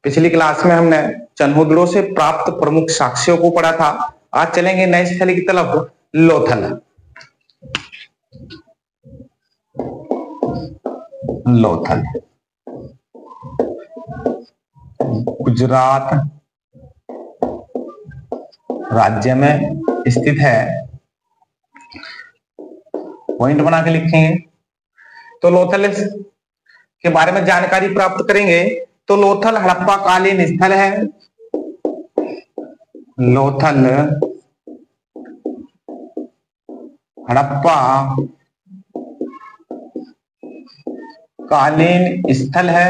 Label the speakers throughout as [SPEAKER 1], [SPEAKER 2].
[SPEAKER 1] पिछली क्लास में हमने चन्होदड़ों से प्राप्त प्रमुख साक्ष्यों को पढ़ा था। आज चलेंगे नए स्थल की तरफ, लोथल। लोथल गुजरात राज्य में स्थित है। पॉइंट बना के लिखेंगे। तो लोथल के बारे में जानकारी प्राप्त करेंगे। तो लोथल हड़प्पा कालीन स्थल है। लोथल हड़प्पा कालीन स्थल है।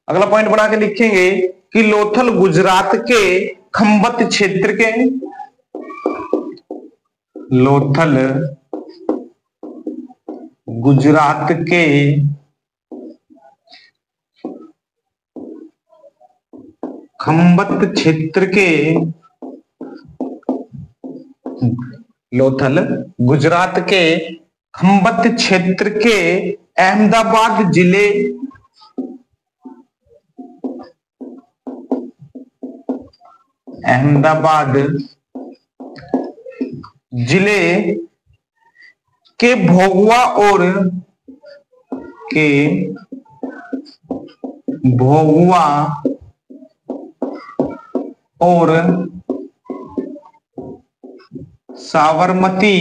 [SPEAKER 1] अगला पॉइंट बना के लिखेंगे कि लोथल गुजरात के खंबत क्षेत्र के, लोथल गुजरात के खंबत क्षेत्र के, लोथल गुजरात के खंबत क्षेत्र के अहमदाबाद जिले, अहमदाबाद जिले के भोगवा और साबरमती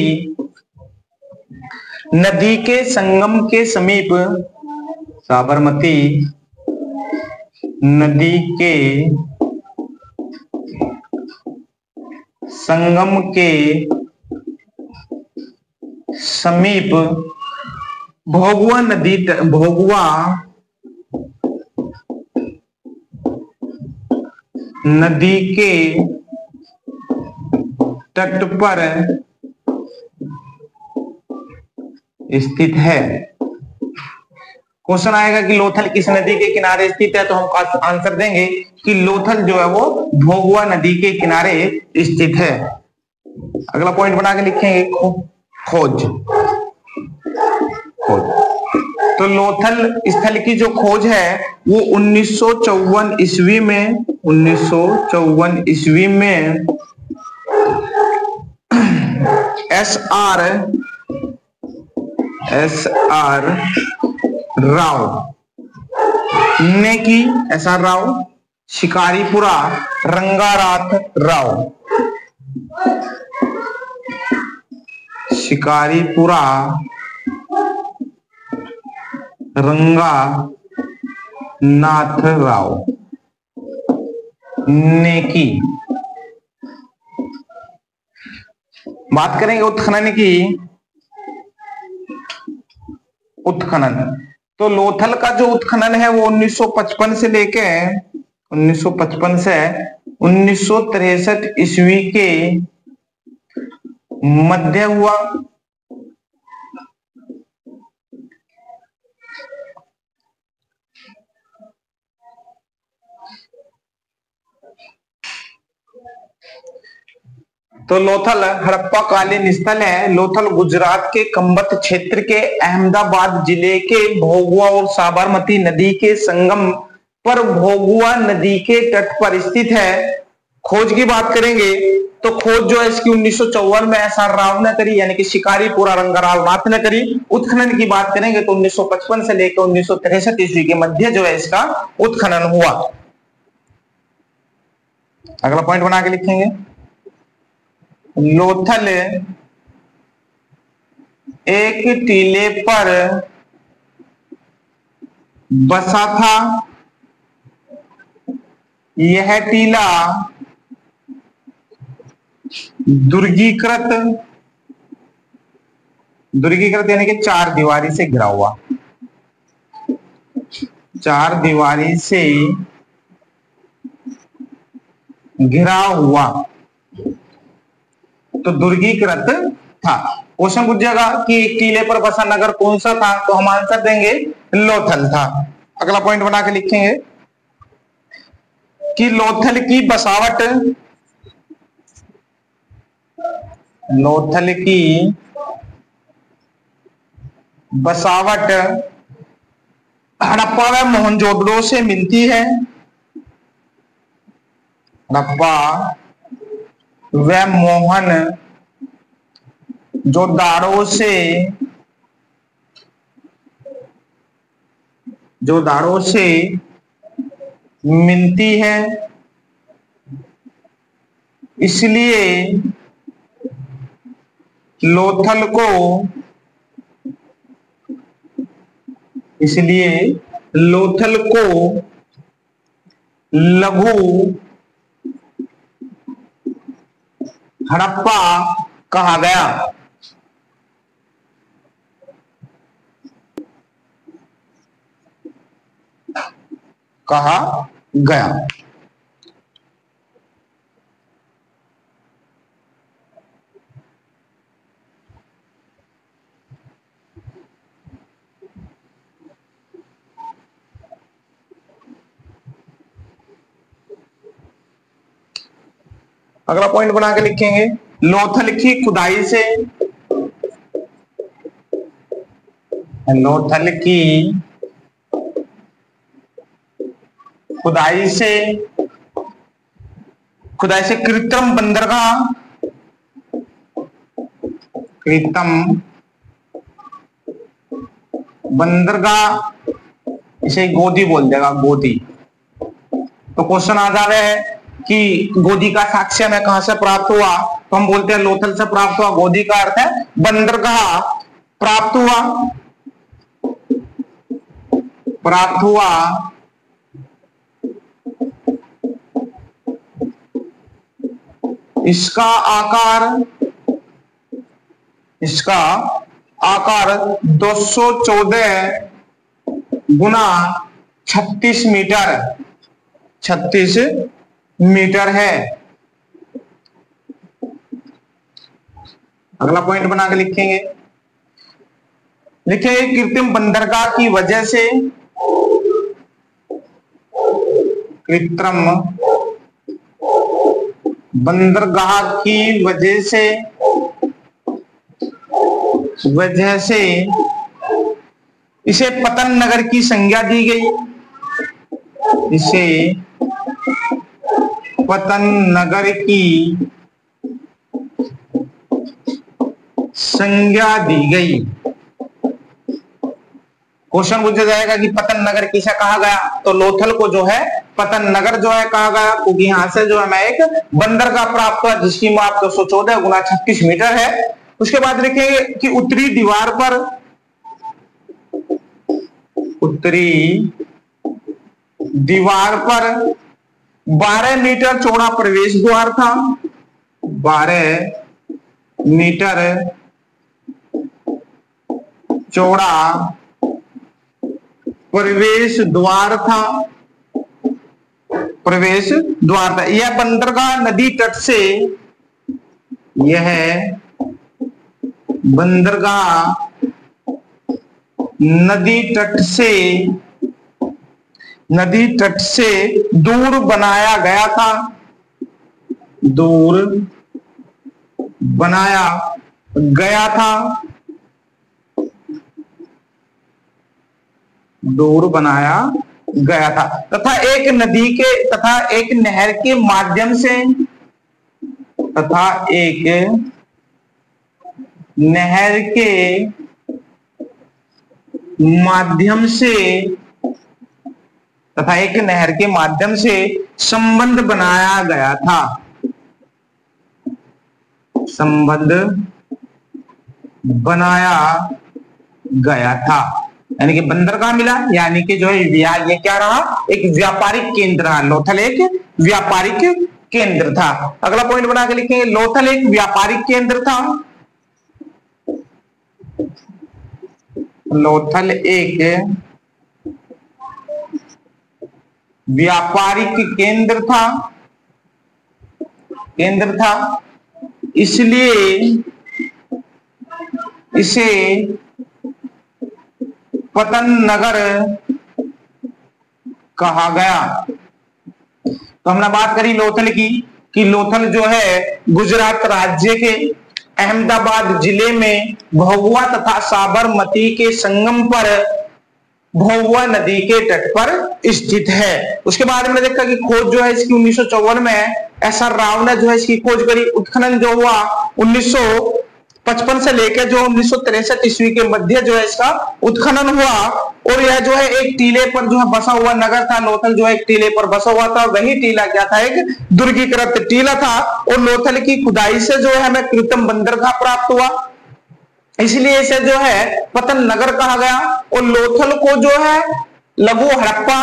[SPEAKER 1] नदी के संगम के समीप, साबरमती नदी के संगम के समीप भोगवा नदी के तट पर स्थित है। क्वेश्चन आएगा कि लोथल किस नदी के किनारे स्थित है, तो हम आंसर देंगे कि लोथल जो है वो भोगवा नदी के किनारे स्थित है। अगला पॉइंट बना के लिखेंगे खोज। तो लोथल स्थल की जो खोज है वो 1954 ईस्वी में, 1954 ईस्वी में एस.आर. राव ने की। एस.आर. राव, शिकारीपुरा रंगाराथ राव, शिकारीपुरा रंगानाथ राव ने की। बात करेंगे उत्खनन की। उत्खनन, तो लोथल का जो उत्खनन है वो 1955 से लेके 1955 से 1963 ईस्वी के मध्य हुआ। तो लोथल हड़प्पा कालीन स्थल है। लोथल गुजरात के खंबत क्षेत्र के अहमदाबाद जिले के भोगवा और साबरमती नदी के संगम पर भोगवा नदी के तट पर स्थित है। खोज की बात करेंगे तो खोज जो है इसकी 1954 में एस.आर. राव ने करी, यानी कि शिकारीपुरा रंगाराव नाथ ने करी। उत्खनन की बात करेंगे तो 1955 से लेकर 1963 ईस्वी के मध्य जो है इसका उत्खनन हुआ। अगला पॉइंट बना के लिखेंगे, लोथल एक टीले पर बसा था। यह टीला दुर्गीकृत यानी कि चार दीवारी से घिरा हुआ, चार दीवारी से घिरा हुआ, तो दुर्गीकृत था। क्वेश्चन पूछ जाएगा कि टीले पर बसा नगर कौन सा था, तो हम आंसर देंगे लोथल था। अगला पॉइंट बना के लिखेंगे, कि लोथल की बसावट, लोथल की बसावट हड़प्पा व मोहनजोदड़ो से मिलती है। हड़प्पा व मोहनजोदड़ो से मिलती है, इसलिए लोथल को लघु हड़प्पा कहा गया। अगला पॉइंट बना के लिखेंगे, लोथल की खुदाई से, लोथल की खुदाई से कृत्रिम बंदरगाह, इसे गोदी बोल देगा, गोदी। तो क्वेश्चन आ जा रहा है कि गोदी का साक्ष्य में कहां से प्राप्त हुआ, तो हम बोलते हैं लोथल से प्राप्त हुआ। गोदी का अर्थ है बंदरगाह प्राप्त हुआ। इसका आकार 214 गुना 36 मीटर है। अगला पॉइंट बना के लिखेंगे, कृत्रिम बंदरगाह की वजह से, कृत्रिम बंदरगाह की वजह से इसे पतन नगर की संज्ञा दी गई। इसे पतन नगर की संज्ञा दी गई। क्वेश्चन पूछा जाएगा कि पतन नगर किसे कहा गया, तो लोथल को जो है पतन नगर जो है कहा गया, क्योंकि यहां से जो है मैं एक बंदरगाह प्राप्त हुआ जिसकी माप 214 गुना 36 मीटर है। उसके बाद लिखेंगे कि उत्तरी दीवार पर 12 मीटर चौड़ा प्रवेश द्वार था। 12 मीटर चौड़ा प्रवेश द्वार था। यह बंदरगाह नदी तट से दूर बनाया गया था। तथा एक नहर के माध्यम से संबंध बनाया गया था। यानी कि बंदरगाह मिला, यानी कि जो है ये क्या रहा, एक व्यापारिक केंद्र रहा। लोथल एक व्यापारिक केंद्र था। अगला पॉइंट बना के लिखेंगे, लोथल एक व्यापारिक केंद्र था। लोथल एक व्यापारिक केंद्र था, इसलिए इसे पतन नगर कहा गया। तो हमने बात करी लोथल की कि लोथल जो है गुजरात राज्य के अहमदाबाद जिले में भभुआ तथा साबरमती के संगम पर भभुआ नदी के तट पर स्थित है। उसके बाद हमने देखा कि खोज जो है इसकी 1954 में SR राव ने जो है इसकी खोज करी। उत्खनन जो हुआ 1955 से लेकर जो 1963 ईस्वी के मध्य जो है इसका उत्खनन हुआ और यह जो है एक टीले पर जो है बसा हुआ नगर था। लोथल जो है एक टीले पर बसा हुआ था। वही टीला क्या था, एक दुर्गीकृत टीला था और लोथल की खुदाई से जो है हमें कृत्रिम बंदरगाह प्राप्त हुआ, इसलिए इसे जो है पतन नगर कहा गया। और लोथल को जो है लघु हड़प्पा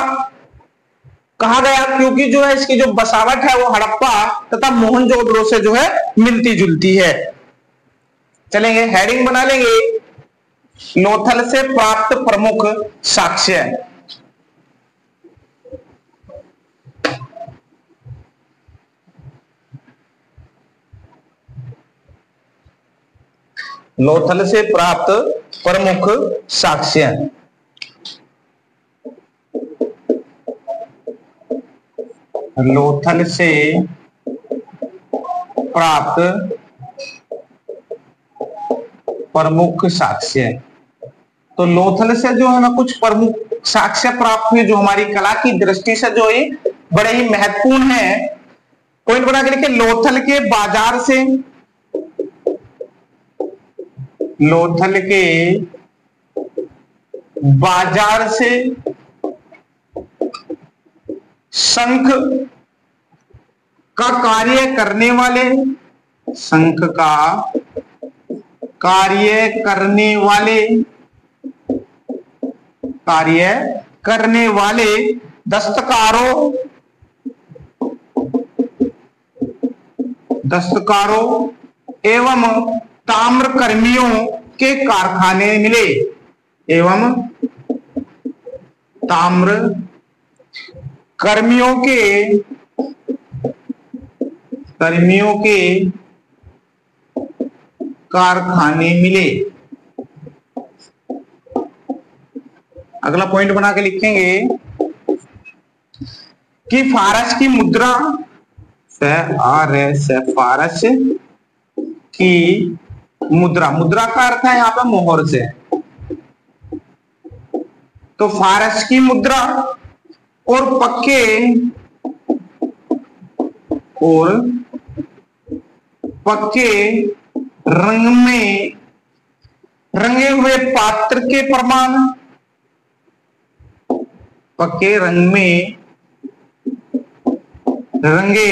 [SPEAKER 1] कहा गया क्योंकि जो है इसकी जो बसावट है वो हड़प्पा तथा मोहनजोदड़ो से जो है मिलती जुलती है। चलेंगे, हेडिंग बना लेंगे, लोथल से प्राप्त प्रमुख साक्ष्य। लोथल से प्राप्त प्रमुख साक्ष्य। लोथल से प्राप्त प्रमुख साक्ष्य। तो लोथल से जो है ना कुछ प्रमुख साक्ष्य प्राप्त हुए जो हमारी कला की दृष्टि से जो है बड़े ही महत्वपूर्ण है। पॉइंट बना के लिखे, लोथल के बाजार से, लोथल के बाजार से शंख का कार्य करने वाले, शंख का कार्य करने वाले, कार्य करने वाले दस्तकारों, दस्तकारों एवं ताम्रकर्मियों के कारखाने मिले, एवं ताम्र कर्मियों के कारखाने मिले। अगला पॉइंट बना के लिखेंगे कि फारस की मुद्रा, फारस की मुद्रा, मुद्रा का अर्थ है यहां पर मोहर से, तो फारस की मुद्रा और पक्के रंग में रंगे हुए पात्र के प्रमाण, पक्के रंग में रंगे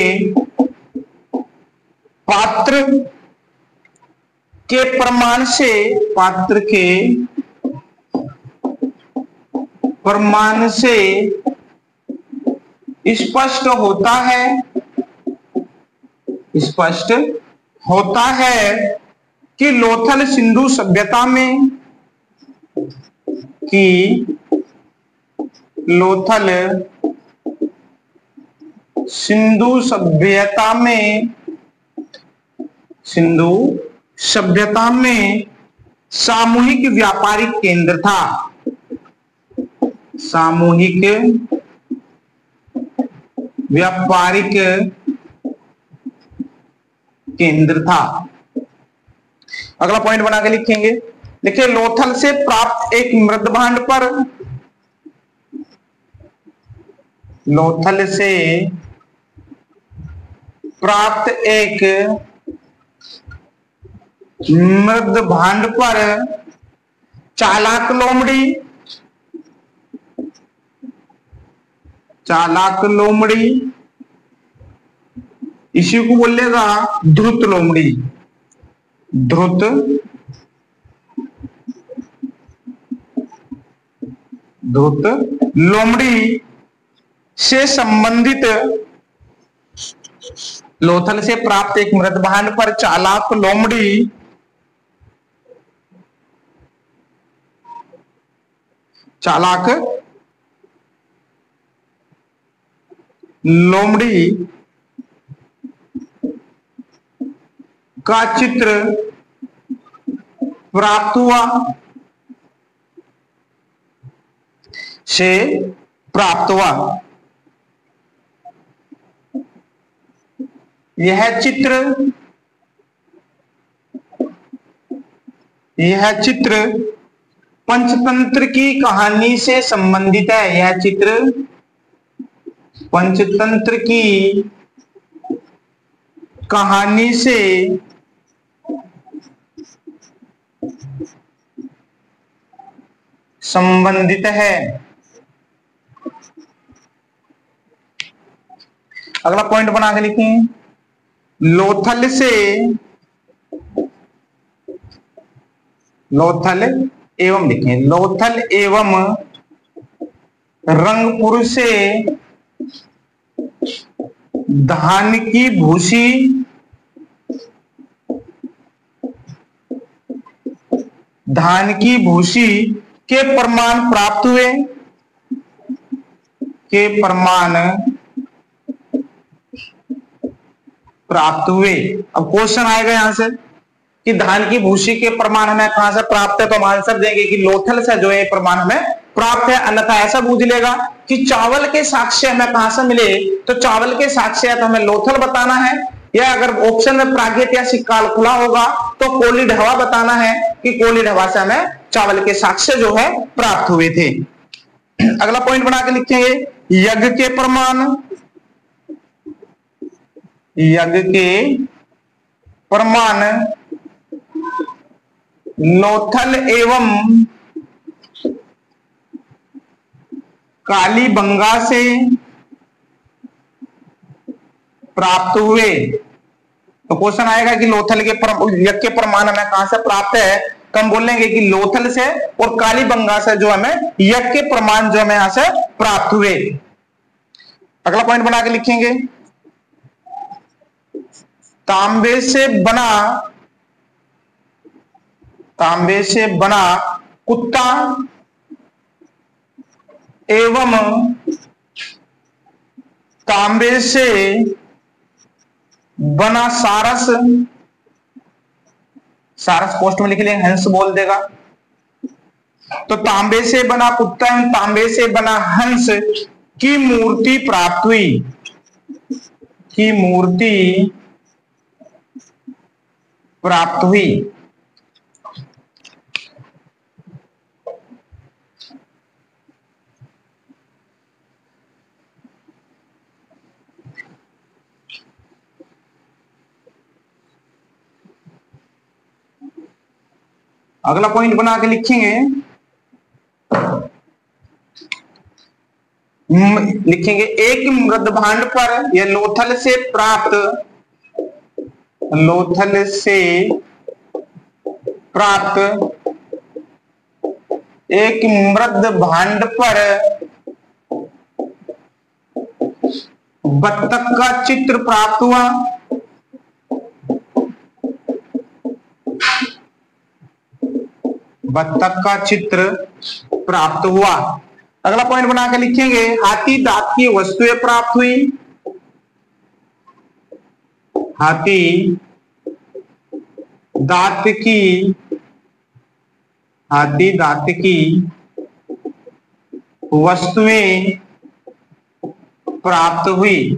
[SPEAKER 1] पात्र के प्रमाण से, पात्र के प्रमाण से स्पष्ट होता है, स्पष्ट होता है कि लोथल सिंधु सभ्यता में, कि लोथल सिंधु सभ्यता में, सिंधु सभ्यता में सामूहिक व्यापारिक केंद्र था, सामूहिक व्यापारिक केंद्र था। अगला पॉइंट बना के लिखेंगे, देखिए लोथल से प्राप्त एक मृद भांड पर, लोथल से प्राप्त एक मृद भांड पर चालाक लोमड़ी, चालाक लोमड़ी, इसी को बोलेगा ध्रुत लोमड़ी, ध्रुत लोमड़ी से संबंधित, लोथल से प्राप्त एक मृद भांड पर चालाक लोमड़ी चालाक लोमड़ी का चित्र प्राप्त हुआ, से प्राप्त हुआ। यह चित्र पंचतंत्र की कहानी से संबंधित है। यह चित्र पंचतंत्र की कहानी से संबंधित है। अगला पॉइंट बना के लिखें, लोथल एवं लिखें, लोथल एवं रंगपुर से धान की भूसी के प्रमाण प्राप्त हुए। अब क्वेश्चन आएगा यहां से कि धान की भूसी के प्रमाण हमें कहां से प्राप्त है, तो हम आंसर देंगे कि लोथल से जो है प्रमाण हमें प्राप्त है। अन्यथा ऐसा पूछ लेगा कि चावल के साक्ष्य हमें कहां से मिले, तो चावल के साक्ष्य है तो हमें लोथल बताना है, या अगर ऑप्शन में प्रागैतिहासिक काल खुला होगा तो कोली ढवा बताना है कि कोली ढवा से हमें चावल के साक्ष्य जो है प्राप्त हुए थे। अगला पॉइंट बना के लिखेंगे, यज्ञ के प्रमाण लोथल एवं कालीबंगा से प्राप्त हुए। तो क्वेश्चन आएगा कि लोथल के यज्ञ के प्रमाण हमें कहां से प्राप्त है, तो हम बोलेंगे कि लोथल से और कालीबंगा से जो हमें यज्ञ के प्रमाण जो हमें यहां से प्राप्त हुए। अगला पॉइंट बना के लिखेंगे, तांबे से बना कुत्ता एवं तांबे से बना सारस पोस्ट में लिख लेंगे, हंस बोल देगा। तो तांबे से बना कुत्ता एवं तांबे से बना हंस की मूर्ति प्राप्त हुई। अगला पॉइंट बना के लिखेंगे, एक मृद भांड पर यह लोथल से प्राप्त एक मृद भांड पर बत्तख का चित्र प्राप्त हुआ। अगला पॉइंट बना के लिखेंगे, हाथी दांत की वस्तुएं प्राप्त हुई। हाथी दांत की वस्तुएं प्राप्त हुई।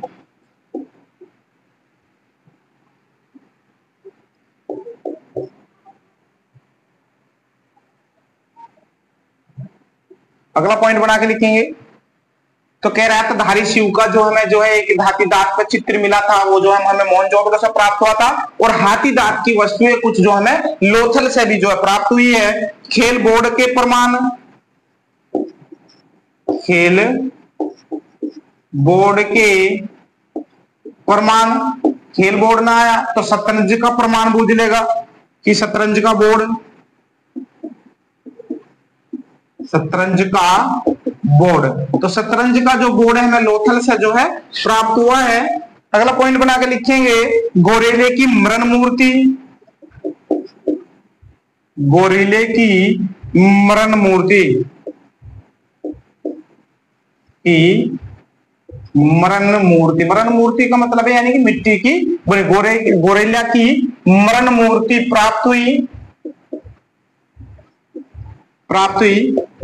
[SPEAKER 1] अगला पॉइंट बना के लिखेंगे, तो कह रहा था धारी शिव का जो हमें जो है एक हाथी दांत का चित्र मिला था, वो जो हमें मोहनजोदड़ो से प्राप्त हुआ था, और हाथी दांत की वस्तुएं कुछ जो हमें लोथल से भी जो है प्राप्त हुई है। खेल बोर्ड के प्रमाण, खेल बोर्ड ना आया तो शतरंज का प्रमाण बूझ लेगा कि शतरंज का बोर्ड, तो शतरंज का जो बोर्ड है हमें लोथल से जो है प्राप्त हुआ है। अगला पॉइंट बना के लिखेंगे, गोरेले की मरण मूर्ति, मरण मूर्ति का मतलब है यानी कि मिट्टी की गोरेला की मरण मूर्ति प्राप्त हुई।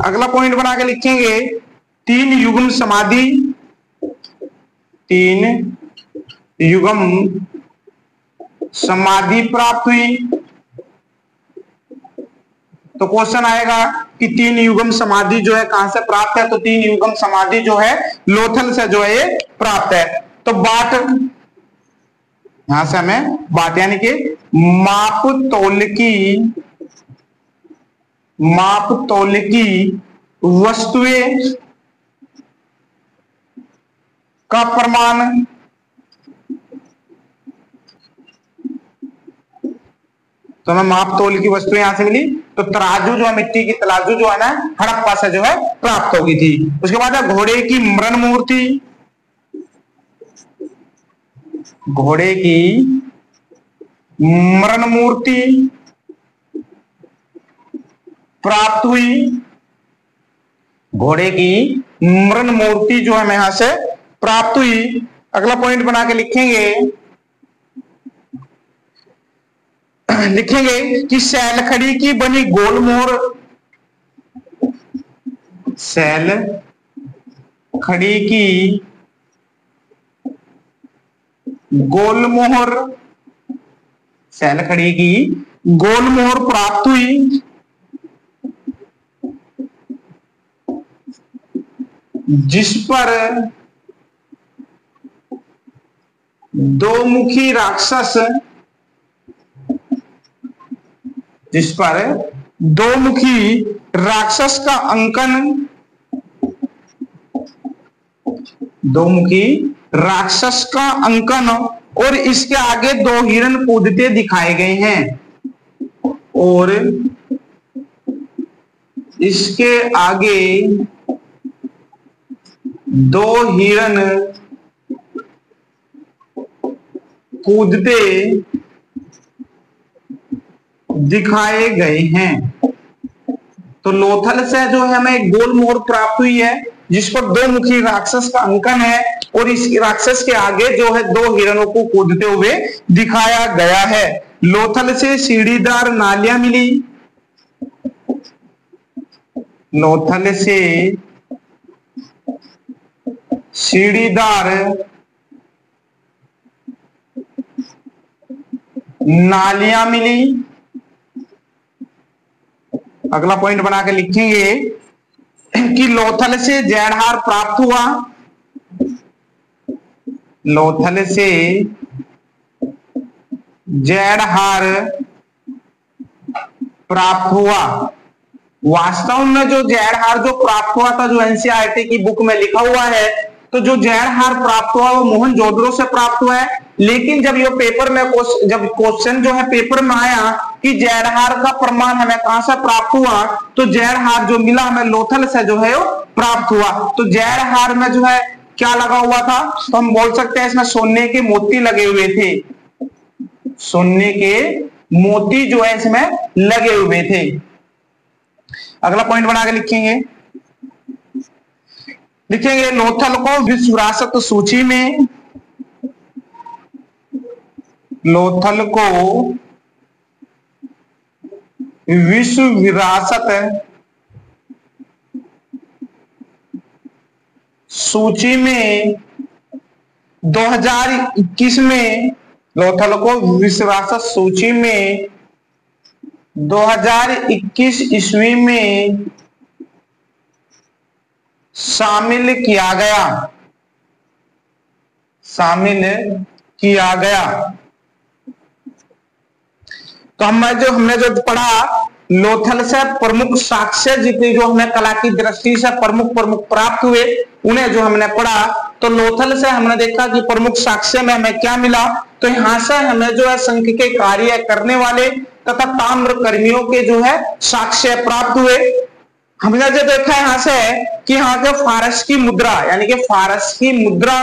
[SPEAKER 1] अगला पॉइंट बना के लिखेंगे, 3 युग्म समाधि प्राप्त हुई। तो क्वेश्चन आएगा कि 3 युगम समाधि जो है कहां से प्राप्त है, तो 3 युगम समाधि जो है लोथल से जो है ये प्राप्त है। तो बाट, यहां से हमें बाट यानी कि माप तौल की वस्तुएं का प्रमाण, तो हमें माप तोल की वस्तु यहां से मिली। तो तराजू जो है, मिट्टी की तराजू जो है ना हड़प्पा से जो है प्राप्त होगी थी। उसके बाद है घोड़े की मृण मूर्ति, घोड़े की मृण मूर्ति प्राप्त हुई। घोड़े की मृण मूर्ति जो है यहां से प्राप्त हुई। अगला पॉइंट बना के लिखेंगे कि सैलखड़ी की बनी गोलमोहर, सैलखड़ी की गोलमोहर, सैलखड़ी की गोलमोहर प्राप्त हुई, जिस पर दो मुखी राक्षस, जिस पर दो मुखी राक्षस का अंकन, दो मुखी राक्षस का अंकन और इसके आगे 2 हिरण कूदते दिखाए गए हैं, और इसके आगे 2 हिरण कूदते दिखाए गए हैं। तो लोथल से जो है हमें गोल मोहर प्राप्त हुई है, जिस पर 2 मुखी राक्षस का अंकन है, और इस राक्षस के आगे जो है 2 हिरणों को कूदते हुए दिखाया गया है। लोथल से सीढ़ीदार नालियां मिली, लोथल से सीढ़ीदार नालियां मिली। अगला पॉइंट बना के लिखेंगे कि लोथल से जैड़हार प्राप्त हुआ, लोथल से जैड़हार प्राप्त हुआ। वास्तव में जो जैड़हार जो प्राप्त हुआ था, जो एनसीईआरटी की बुक में लिखा हुआ है, तो जो जैड़हार प्राप्त हुआ वो मोहनजोदड़ो से प्राप्त हुआ है। लेकिन जब ये पेपर में जब क्वेश्चन जो है पेपर में आया कि जैड़हार का प्रमाण हमें कहां से प्राप्त हुआ, तो जैड़हार जो मिला हमें लोथल से जो है वो प्राप्त हुआ। तो जैड़हार में जो है क्या लगा हुआ था, तो हम बोल सकते हैं इसमें सोने के मोती लगे हुए थे, सोने के मोती जो है इसमें लगे हुए थे। अगला पॉइंट बना के लिखेंगे लोथल को विश्व विरासत सूची में, लोथल को विश्व विरासत सूची में 2021 में, लोथल को विश्व विरासत सूची में 2021 ईस्वी में शामिल किया गया। तो हमने जो पढ़ा, लोथल से प्रमुख साक्ष्य जितने जो हमें कला की दृष्टि से प्रमुख प्राप्त हुए, उन्हें जो हमने पढ़ा, तो लोथल से हमने देखा कि प्रमुख साक्ष्य में हमें क्या मिला, तो यहां से हमें जो है संघ के कार्य करने वाले तथा ताम्र कर्मियों के जो है साक्ष्य प्राप्त हुए। हमने जो देखा यहां से कि यहाँ के फारस की मुद्रा, यानी कि फारस की मुद्रा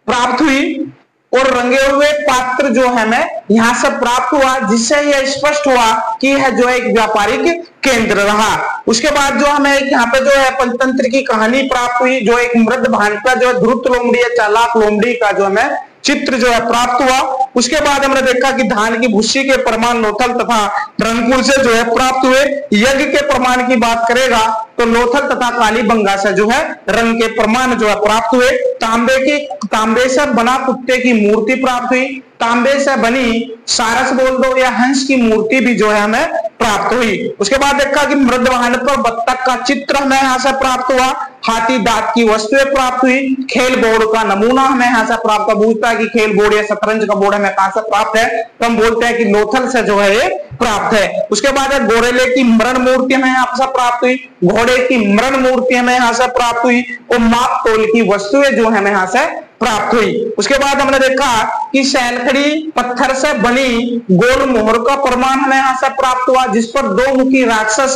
[SPEAKER 1] प्राप्त हुई, और रंगे हुए पात्र जो हमें यहां से प्राप्त हुआ, जिससे यह स्पष्ट हुआ कि यह जो एक व्यापारिक केंद्र रहा। उसके बाद जो हमें यहाँ पे जो है पंचतंत्र की कहानी प्राप्त हुई, जो एक मृद भान का जो धूर्त लोमड़ी या चालाक लोमड़ी का जो हमें चित्र जो है प्राप्त हुआ। उसके बाद हमने देखा कि धान की भूसी के प्रमाण लोथल तथा रंगपुर से जो है प्राप्त हुए। यज्ञ के प्रमाण की बात करेगा तो लोथल तथा कालीबंगा से जो है रंग के प्रमाण जो है प्राप्त हुए। तांबे से बना कुत्ते की मूर्ति प्राप्त हुई। तांबे से बनी सारस बोल दो या हंस की मूर्ति भी जो है हमें प्राप्त हुई। उसके बाद देखा कि मृदवाहन पर बत्तख का चित्र हमें यहाँ से प्राप्त हुआ। हाथी दांत की वस्तुएं प्राप्त हुई। खेल बोर्ड का नमूना हमें यहाँ से प्राप्त हुआ। पूछता है कि खेल बोर्ड या शतरंज का बोर्ड हमें कहां से प्राप्त है, तो हम बोलते हैं कि लोथल से जो है ये प्राप्त है। उसके बाद गोरेले की मरण मूर्ति हमें यहाँ से प्राप्त हुई। घोड़े की मरण मूर्ति हमें यहाँ से प्राप्त हुई और माप तोल की वस्तुएं जो हमें यहाँ से प्राप्त हुई। उसके बाद हमने देखा कि सैलखड़ी पत्थर से बनी गोल मोहर का प्रमाण हमें यहाँ से प्राप्त हुआ, जिस पर दो मुखी राक्षस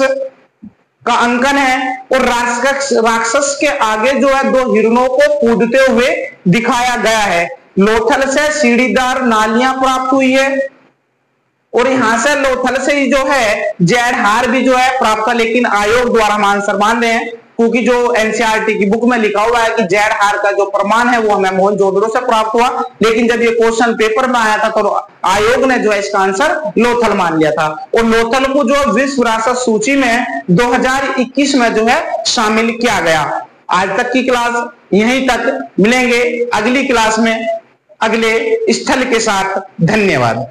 [SPEAKER 1] का अंकन है और राक्षस के आगे जो है दो हिरणों को कूदते हुए दिखाया गया है। लोथल से सीढ़ीदार नालियां प्राप्त हुई है और यहां से लोथल से ही जो है जैडहार भी जो है प्राप्त हुआ, लेकिन आयोग द्वारा हम आंसर मान रहे हैं क्योंकि जो एनसीईआरटी की बुक में लिखा हुआ है कि जैडहार का जो प्रमाण है वो हमें मोहनजोदड़ो से प्राप्त हुआ, लेकिन जब ये क्वेश्चन पेपर में आया था तो आयोग ने जो है इसका आंसर लोथल मान लिया था और लोथल को जो विश्व विरासत सूची में 2021 में जो है शामिल किया गया। आज तक की क्लास यहीं तक, मिलेंगे अगली क्लास में अगले स्थल के साथ। धन्यवाद।